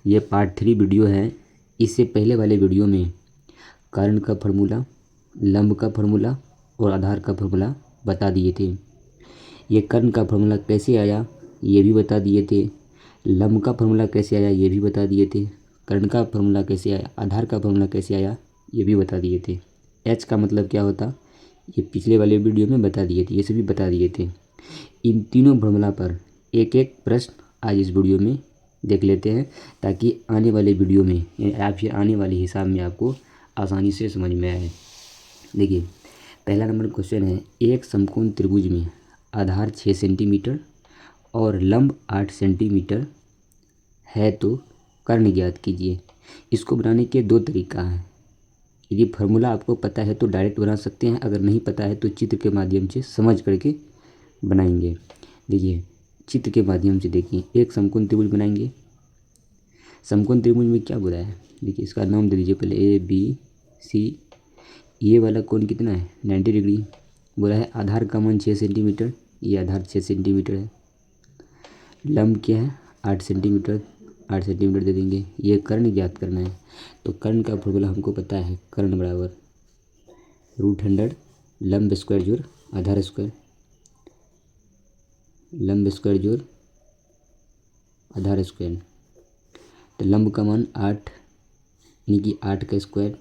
ये part 3 video है। इससे पहले वाले वीडियो में कर्ण का फार्मूला, लंब का फार्मूला और आधार का फार्मूला बता दिए थे। ये कर्ण का फार्मूला कैसे आया ये भी बता दिए थे, लंब का फार्मूला कैसे आया ये भी बता दिए थे, कर्ण का फार्मूला कैसे आया, आधार का फार्मूला कैसे आया ये भी बता दिए थे। एच का मतलब क्या होता ये पिछले वाले वीडियो में बता दिए थे, ये सभी बता दिए थे। इन तीनों फार्मूला पर एक एक प्रश्न आज इस वीडियो में देख लेते हैं, ताकि आने वाले वीडियो में या फिर आने वाले हिसाब में आपको आसानी से समझ में आए। देखिए पहला नंबर क्वेश्चन है, एक समकोण त्रिभुज में आधार 6 सेंटीमीटर और लंब 8 सेंटीमीटर है तो कर्ण ज्ञात कीजिए। इसको बनाने के दो तरीका हैं। यदि फार्मूला आपको पता है तो डायरेक्ट बना सकते हैं, अगर नहीं पता है तो चित्र के माध्यम से समझ करके बनाएंगे। देखिए चित्र के माध्यम से देखिए, एक समकोण त्रिभुज बनाएंगे। समकोण त्रिभुज में क्या बोला है, देखिए इसका नाम दे दीजिए पहले ए बी सी। ये वाला कोण कितना है 90 डिग्री। बोला है आधार का मान 6 सेंटीमीटर, ये आधार 6 सेंटीमीटर है। लंब क्या है 8 सेंटीमीटर, 8 सेंटीमीटर दे देंगे। ये कर्ण ज्ञात करना है, तो कर्ण का फॉर्मूला हमको पता है, कर्ण बराबर √100 लंब स्क्वायर जोड़ आधार स्क्वायर, लंब स्क्वायर जोड़ आधार स्क्वायर। तो लंब का मान 8 यानी कि 8 का स्क्वायर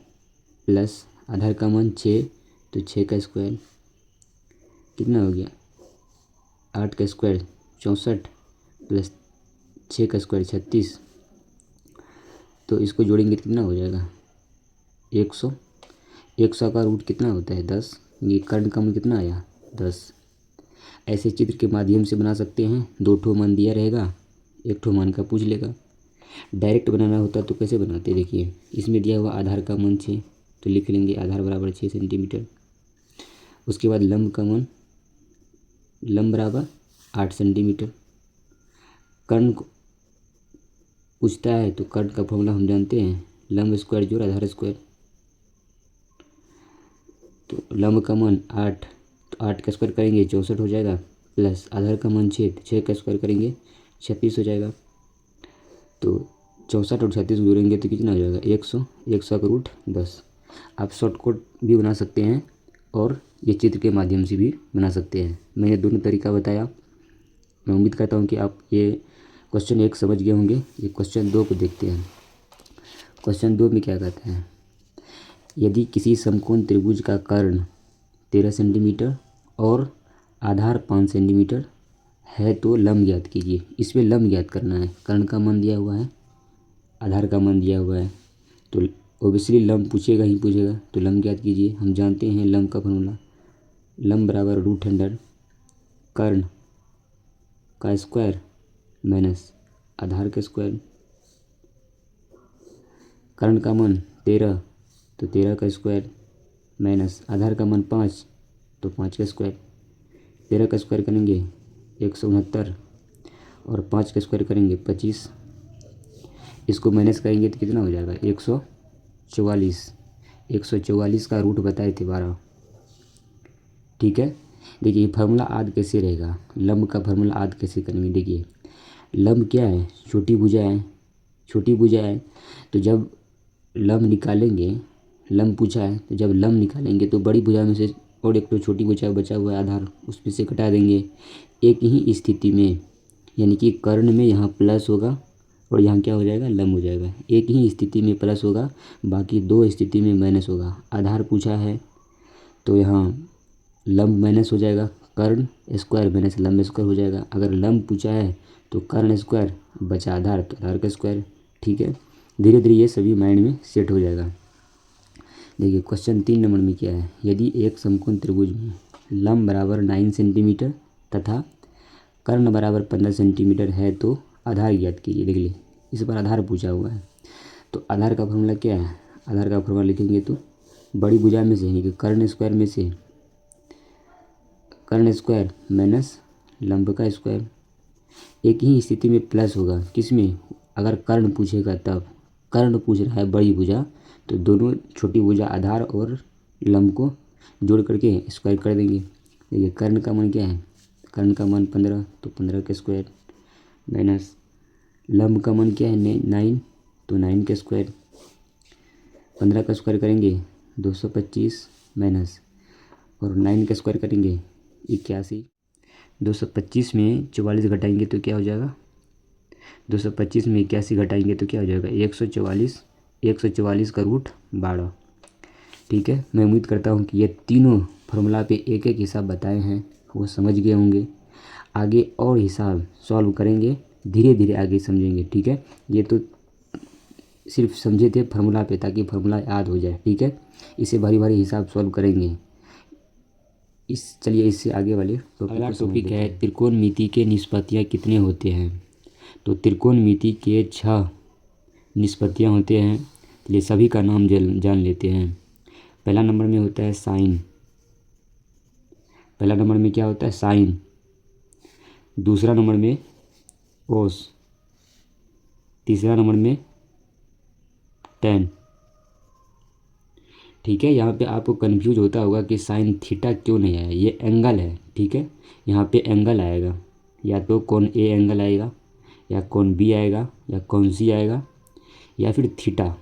प्लस आधार का मान 6 तो 6 का स्क्वायर कितना हो गया 8 का स्क्वायर 64 प्लस 6 का स्क्वायर 36। तो इसको जोड़ेंगे तो कितना हो जाएगा 100। 100 का रूट कितना होता है 10, ये कर्ण का मान कितना आया 10। ऐसे चित्र के माध्यम से बना सकते हैं, 2 ठो मान दिया रहेगा, 1 ठो मान का पूछ लेगा। डायरेक्ट बनाना होता तो कैसे बनाते, देखिए इसमें दिया हुआ आधार का मान 6 तो लिख लेंगे आधार बराबर 6 सेंटीमीटर। उसके बाद लंब का मान, लंब बराबर 8 सेंटीमीटर। कर्ण पूछता है तो कर्ण का फॉर्मूला हम जानते हैं, लंब स्क्वायर जोड़ आधार स्क्वायर। तो लंब का मान 8 तो 8 का स्क्वायर करेंगे 64 हो जाएगा, प्लस आधार का मान 6 तो 6 का स्क्वायर करेंगे 36 हो जाएगा। तो 64 और 36 जोड़ेंगे तो कितना हो जाएगा 100। 100 का रूट 10। आप शॉर्टकट भी बना सकते हैं और ये चित्र के माध्यम से भी बना सकते हैं। मैंने दोनों तरीका बताया। मैं उम्मीद करता हूँ कि आप ये क्वेश्चन 1 समझ गए होंगे। ये क्वेश्चन 2 को देखते हैं। क्वेश्चन 2 में क्या कहते हैं, यदि किसी समकोण त्रिभुज का कर्ण 13 सेंटीमीटर और आधार 5 सेंटीमीटर है तो लंब ज्ञात कीजिए। इसमें लंब ज्ञात करना है, कर्ण का मान दिया हुआ है, आधार का मान दिया हुआ है, तो ओबियसली लंब पूछेगा ही पूछेगा, तो लंब ज्ञात कीजिए। हम जानते हैं लंब का फॉर्मूला, लंब बराबर √100 कर्ण का स्क्वायर माइनस आधार का स्क्वायर। कर्ण का मान 13 तो 13 का स्क्वायर माइनस आधार का मान 5 तो 5 का स्क्वायर। 13 का स्क्वायर करेंगे 169 और 5 का स्क्वायर करेंगे 25। इसको माइनस करेंगे तो कितना हो जाएगा 144। 144 का रूट बताए थे 12। ठीक है, देखिए फार्मूला आद कैसे रहेगा, लंब का फार्मूला आद कैसे करेंगे। देखिए लंब क्या है, छोटी भुजा है, छोटी भुजा है, तो जब लंब निकालेंगे, लंब पूछा है तो जब लंब निकालेंगे तो बड़ी भुजा में से और एक तो छोटी भुजा बचा हुआ है आधार, उसमें से घटा देंगे। एक ही स्थिति में यानी कि कर्ण में यहाँ प्लस होगा और यहाँ क्या हो जाएगा लंब हो जाएगा। एक ही स्थिति में प्लस होगा, बाकी 2 स्थिति में माइनस होगा। आधार पूछा है तो यहाँ लंब माइनस हो जाएगा, कर्ण स्क्वायर माइनस लंब स्क्वायर हो जाएगा। अगर लंब पूछा है तो कर्ण स्क्वायर बचा आधार तो आधार का स्क्वायर। ठीक है, धीरे धीरे ये सभी माइंड में सेट हो जाएगा। देखिए क्वेश्चन 3 नंबर में क्या है, यदि एक समकोण त्रिभुज में लंब बराबर 9 सेंटीमीटर तथा कर्ण बराबर 15 सेंटीमीटर है तो आधार ज्ञात कीजिए। देख लीजिए इस पर आधार पूछा हुआ है, तो आधार का फॉर्मूला क्या है, आधार का फॉर्मूला लिखेंगे तो बड़ी भुजा में से यानी कि कर्ण स्क्वायर में से कर्ण स्क्वायर माइनस लंब का स्क्वायर। एक ही स्थिति में प्लस होगा, किसमें, अगर कर्ण पूछेगा तब। कर्ण पूछ रहा है बड़ी भुजा, तो दोनों छोटी भुजा आधार और लंब को जोड़ करके स्क्वायर कर देंगे। देखिए कर्ण का मान क्या है, कर्ण का मान 15 तो 15 का स्क्वायर माइनस लंब का मान क्या है 9 तो 9 का स्क्वायर, 15 का स्क्वायर करेंगे 225 माइनस, और 9 का स्क्वायर करेंगे 81। 225 में 44 घटाएंगे तो क्या हो जाएगा, 225 में 81 घटाएंगे तो क्या हो जाएगा 144, 144 का रूट 12। ठीक है, मैं उम्मीद करता हूँ कि ये तीनों फार्मूला पे एक एक हिसाब बताए हैं वो समझ गए होंगे। आगे और हिसाब सॉल्व करेंगे, धीरे धीरे आगे समझेंगे। ठीक है, ये तो सिर्फ समझे थे फार्मूला पे ताकि फार्मूला याद हो जाए। ठीक है, इसे भारी भारी हिसाब सॉल्व करेंगे। चलिए इससे आगे वाले अगला टॉपिक है त्रिकोणमिति के निष्पत्तियाँ कितने होते हैं। तो त्रिकोणमिति के 6 निष्पत्तियाँ होते हैं। चलिए सभी का नाम जान लेते हैं। पहला नंबर में होता है साइन, पहला नंबर में क्या होता है साइन, दूसरा नंबर में कोस, तीसरा नंबर में टेन। ठीक है, यहाँ पे आपको कन्फ्यूज होता होगा कि साइन थीटा क्यों नहीं आया, ये एंगल है। ठीक है, यहाँ पे एंगल आएगा, या तो कोण ए एंगल आएगा, या कोण बी आएगा, या कोण सी आएगा, या फिर थीटा।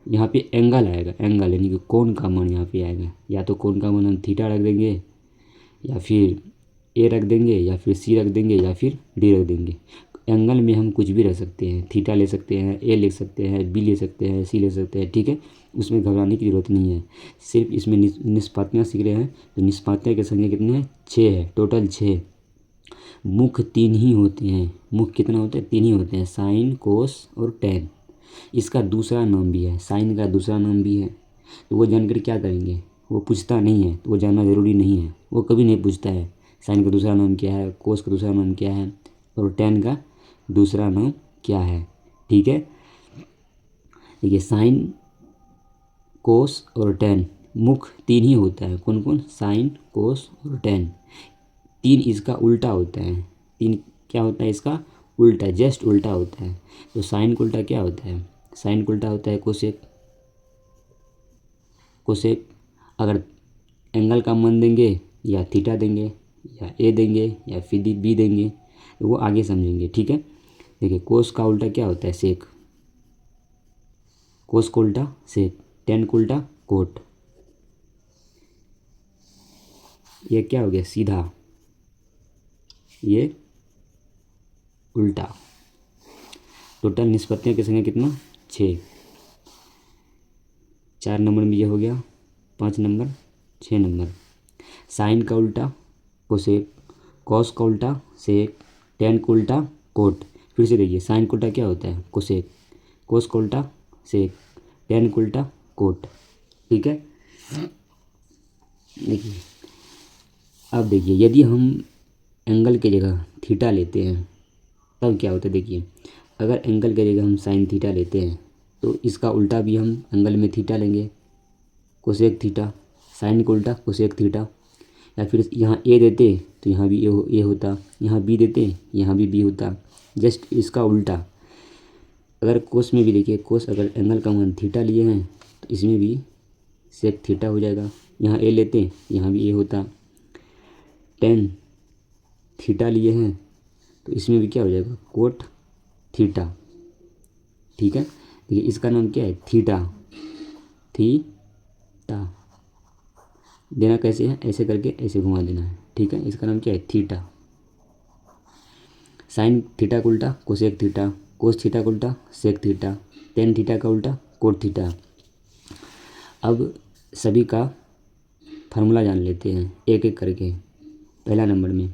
यहाँ पे एंगल आएगा, एंगल यानी कि कोण का मान यहाँ पे आएगा। या तो कोण का मान हम थीटा रख देंगे, या फिर ए रख देंगे, या फिर सी रख देंगे, या फिर डी रख देंगे। एंगल में हम कुछ भी रख सकते हैं, थीटा ले सकते हैं, ए ले सकते हैं, बी ले सकते हैं, सी ले सकते हैं। ठीक है, उसमें घबराने की ज़रूरत नहीं है। सिर्फ इसमें निष्पातियाँ सीख रहे हैं, तो निष्पातियाँ की संख्या कितनी है 6 है, टोटल 6। मुख्य 3 ही होते हैं, मुख्य कितना होता है 3 ही होते हैं, साइन कोस और टेन। इसका दूसरा नाम भी है, साइन का दूसरा नाम भी है। तो वो जानकर क्या करेंगे, वो पूछता नहीं है, तो वो जानना ज़रूरी नहीं है, वो कभी नहीं पूछता है साइन का दूसरा नाम क्या है, कोस का दूसरा नाम क्या है, और टेन का दूसरा नाम क्या है। ठीक है, देखिए साइन कोस और टेन मुख्य 3 ही होता है। कौन कौन, साइन कोस और टेन। 3 इसका उल्टा होता है, 3 क्या होता है इसका उल्टा, जस्ट उल्टा होता है। तो साइन का उल्टा क्या होता है, साइन का उल्टा होता है कोसेक। कोसेक अगर एंगल का मान देंगे, या थीटा देंगे, या ए देंगे, या फिर बी देंगे, तो वो आगे समझेंगे। ठीक है, देखिए कोस का उल्टा क्या होता है सेक, कोस का उल्टा सेक, टेन का उल्टा कोट। ये क्या हो गया सीधा, ये उल्टा। टोटल निष्पत्तियों की संख्या कितना 6। 4 नंबर में ये हो गया, 5 नंबर, 6 नंबर। साइन का उल्टा कोसेक, कॉस का उल्टा सेक, टेन का उल्टा कोट। फिर से देखिए साइन का उल्टा क्या होता है कोसेक, कोस का उल्टा सेक, टेन का उल्टा कोट। ठीक है, देखिए अब देखिए यदि हम एंगल की जगह थीटा लेते हैं तब क्या होता है। देखिए अगर एंगल की जगह हम साइन थीटा लेते हैं तो इसका उल्टा भी हम एंगल में थीटा लेंगे, कोसेक थीटा। साइन का उल्टा कोसेक थीटा। या फिर यहाँ ए देते तो यहाँ भी ए होता, यहाँ बी देते यहाँ भी बी होता, जस्ट इसका उल्टा। अगर कोस में भी देखिए, कोस अगर एंगल का मान थीटा लिए हैं तो इसमें भी सेक थीटा हो जाएगा। यहाँ ए लेते यहाँ भी ए होता। टेन थीटा लिए हैं तो इसमें भी क्या हो जाएगा कोट थीटा। ठीक है, देखिए इसका नाम क्या है थीटा, थीटा देना कैसे है, ऐसे करके ऐसे घुमा देना है। ठीक है, इसका नाम क्या है थीटा। साइन थीटा का उल्टा कोसेक थीटा, कोस थीटा का उल्टा सेक थीटा, टेन थीटा का उल्टा कोट थीटा। अब सभी का फार्मूला जान लेते हैं एक एक करके। पहला नंबर में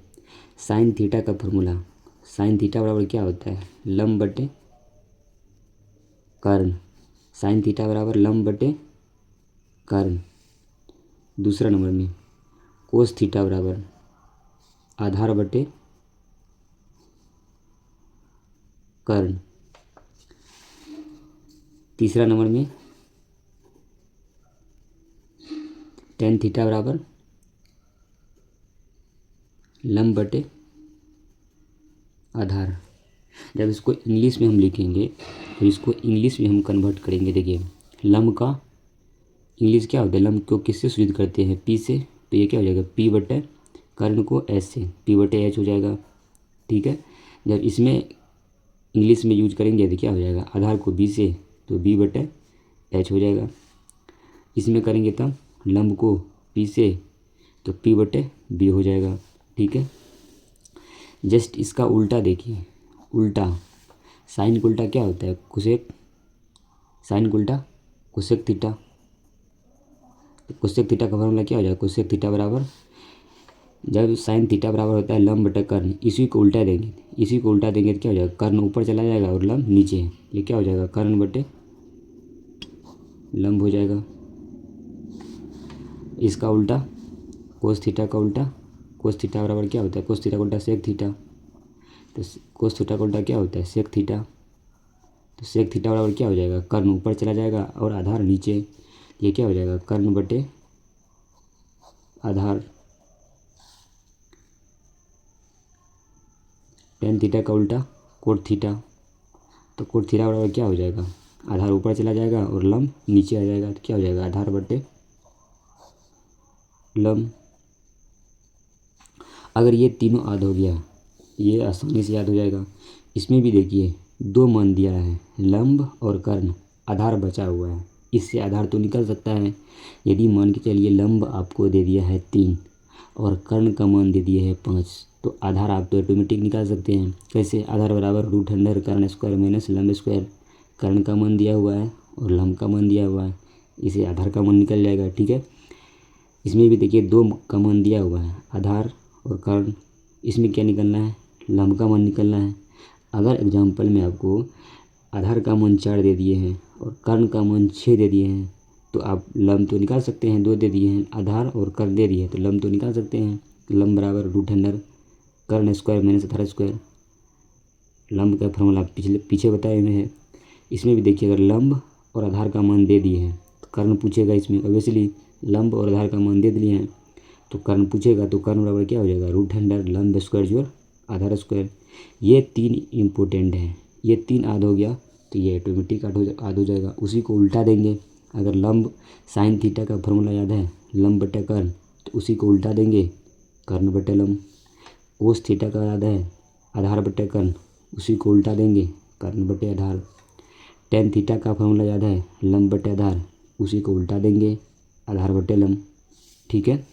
साइन थीटा का फार्मूला, साइन थीटा बराबर क्या होता है लंब बटे कर्ण। साइन थीटा बराबर लंब बटे कर्ण। दूसरा नंबर में कोस थीटा बराबर आधार बटे कर्ण। तीसरा नंबर में टेन थीटा बराबर लंब बटे आधार। जब इसको इंग्लिश में हम लिखेंगे तो इसको इंग्लिश में हम कन्वर्ट करेंगे। देखिए लंब का इंग्लिश क्या होता है, लंब को किससे सूचित करते हैं पी से, तो ये क्या हो जाएगा पी बटे कर्ण को एच से, पी बटे एच हो जाएगा। ठीक है, जब इसमें इंग्लिश में यूज करेंगे तो क्या हो जाएगा आधार को बी से तो बी बटे एच हो जाएगा। इसमें करेंगे तब लंब को पी से, तो पी बटे बी हो जाएगा। ठीक है, जस्ट इसका उल्टा देखिए, उल्टा साइन का उल्टा क्या होता है, कोसेक, साइन का उल्टा कोसेक थीटा। तो कोसेक थीटा का फॉर्मूला क्या हो जाएगा, कोसेक थीटा बराबर, जब साइन थीटा बराबर होता है लंब बटे कर्ण, इसी को उल्टा देंगे, इसी को उल्टा देंगे तो क्या हो जाएगा, कर्ण ऊपर चला जाएगा और लंब नीचे है, ये क्या हो जाएगा, कर्ण बटे लंब हो जाएगा। इसका उल्टा कोस थीटा का उल्टा, कोस थीटा बराबर क्या होता है, कोस थीटा का उल्टा सेक थीटा, तो कोस थीटा का उल्टा क्या होता है, सेक थीटा। तो सेक थीटा बराबर क्या हो जाएगा, कर्ण ऊपर चला जाएगा और आधार नीचे, ये क्या हो जाएगा, कर्ण बटे आधार। टेन थीटा का उल्टा कोट थीटा, तो कोट थीटा बराबर क्या हो जाएगा, आधार ऊपर चला जाएगा और लंब नीचे आ जाएगा, तो क्या हो जाएगा, आधार बटे लंब। अगर ये तीनों याद हो गया, ये आसानी से याद हो जाएगा। इसमें भी देखिए दो मान दिया है, लंब और कर्ण, आधार बचा हुआ है, इससे आधार तो निकल सकता है। यदि मान के चलिए लंब आपको दे दिया है 3 और कर्ण का मान दे दिए है 5, तो आधार आप तो ऑटोमेटिक निकाल सकते हैं। कैसे, आधार बराबर रूट अंडर कर्ण स्क्वायर माइनस लंब स्क्वायर, कर्ण का मान दिया हुआ है और लंब का मान दिया हुआ है, इसे आधार का मान निकल जाएगा। ठीक है, इसमें भी देखिए 2 का मान दिया हुआ है, आधार और कर्ण, इसमें क्या निकलना है, लंब का मान निकलना है। अगर एग्जाम्पल में आपको आधार का मान 4 दे दिए हैं और कर्ण का मान 6 दे दिए हैं, तो आप लंब तो निकाल सकते हैं, 2 दे दिए हैं, आधार और कर्ण दे दिए तो लंब तो निकाल सकते हैं। लंब बराबर रूट अंडर कर्ण स्क्वायर माइनस आधार स्क्वायर, लंब का फॉर्मूला पीछे बताए हुए हैं। इसमें भी देखिए अगर लंब और आधार का मान दे दिए हैं तो कर्ण पूछेगा, इसमें ऑब्वियसली लंब और आधार का मान दे दिए हैं तो कर्ण पूछेगा, तो कर्ण बराबर क्या हो जाएगा, रूट अंडर लंब स्क्वायर जोड़ आधार स्क्वायर। ये 3 इम्पोर्टेंट है, ये 3 याद हो गया तो ये ऑटोमेटिक याद हो जाएगा। उसी को उल्टा देंगे, अगर लंब साइन थीटा का फॉर्मूला याद है लंब बटे कर्ण, तो उसी को उल्टा देंगे, कर्ण बटे लंब। कोस थीटा का याद है आधार बटे कर्ण, उसी को उल्टा देंगे, कर्ण बटे आधार। टेन थीटा का फॉर्मूला याद है लंब बटे आधार, उसी को उल्टा देंगे, आधार बटे लंब। ठीक है,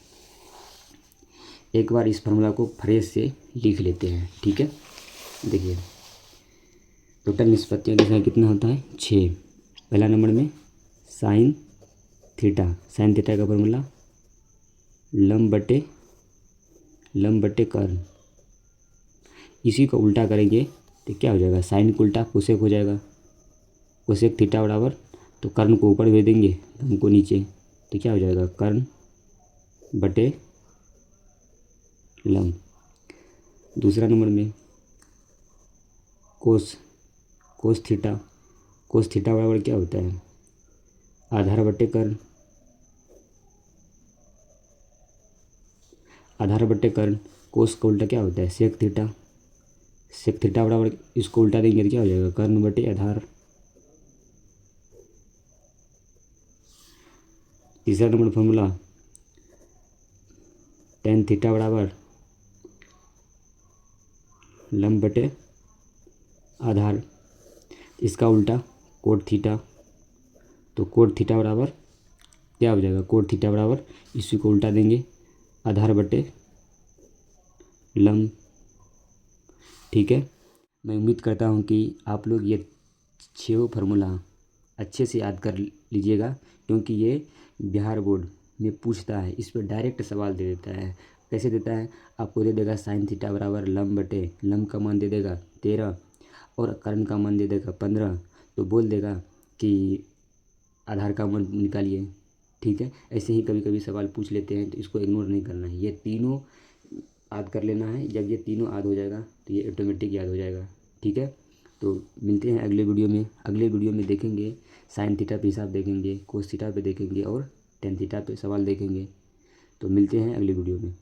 एक बार इस फार्मूला को फ्रेश से लिख लेते हैं। ठीक है, देखिए टोटल निष्पत्तियों की संख्या कितना होता है, 6। पहला नंबर में साइन थीटा, साइन थीटा का फॉर्मूला लंब बटे कर्ण, इसी को उल्टा करेंगे तो क्या हो जाएगा, साइन को उल्टा कोसेक हो जाएगा, कोसेक थीटा बराबर, तो कर्ण को ऊपर भेज देंगे, लंब को नीचे, तो क्या हो जाएगा, कर्ण बटे लंब। दूसरा नंबर में कोस थीटा बराबर क्या होता है, आधार बटे कर्ण, आधार बटे कर्ण, कोस का उल्टा क्या होता है, सेक थीटा, सेक थीटा बराबर, इसको उल्टा देंगे तो क्या हो जाएगा, कर्ण बटे आधार। तीसरा नंबर फॉर्मूला टेन थीटा बराबर लंब बटे आधार, इसका उल्टा कोट थीटा, तो कोट थीटा बराबर क्या हो जाएगा, कोट थीटा बराबर, इसी को उल्टा देंगे, आधार बटे लंब। ठीक है, मैं उम्मीद करता हूँ कि आप लोग ये 6 फार्मूला अच्छे से याद कर लीजिएगा, क्योंकि ये बिहार बोर्ड में पूछता है, इस पर डायरेक्ट सवाल दे देता है। कैसे देता है, आपको दे देगा साइन थीटा बराबर लंब बटे, लंब का मान दे देगा 13 और कर्ण का मान दे देगा 15, तो बोल देगा कि आधार का मान निकालिए। ठीक है, ऐसे ही कभी कभी सवाल पूछ लेते हैं, तो इसको इग्नोर नहीं करना है, ये तीनों याद कर लेना है। जब ये तीनों याद हो जाएगा तो ये ऑटोमेटिक याद हो जाएगा। ठीक है, तो मिलते हैं अगले वीडियो में। अगले वीडियो में देखेंगे साइन थीटा पे हिसाब देखेंगे, कोस थीटा पे देखेंगे और टेन थीटा पे सवाल देखेंगे। तो मिलते हैं अगले वीडियो में।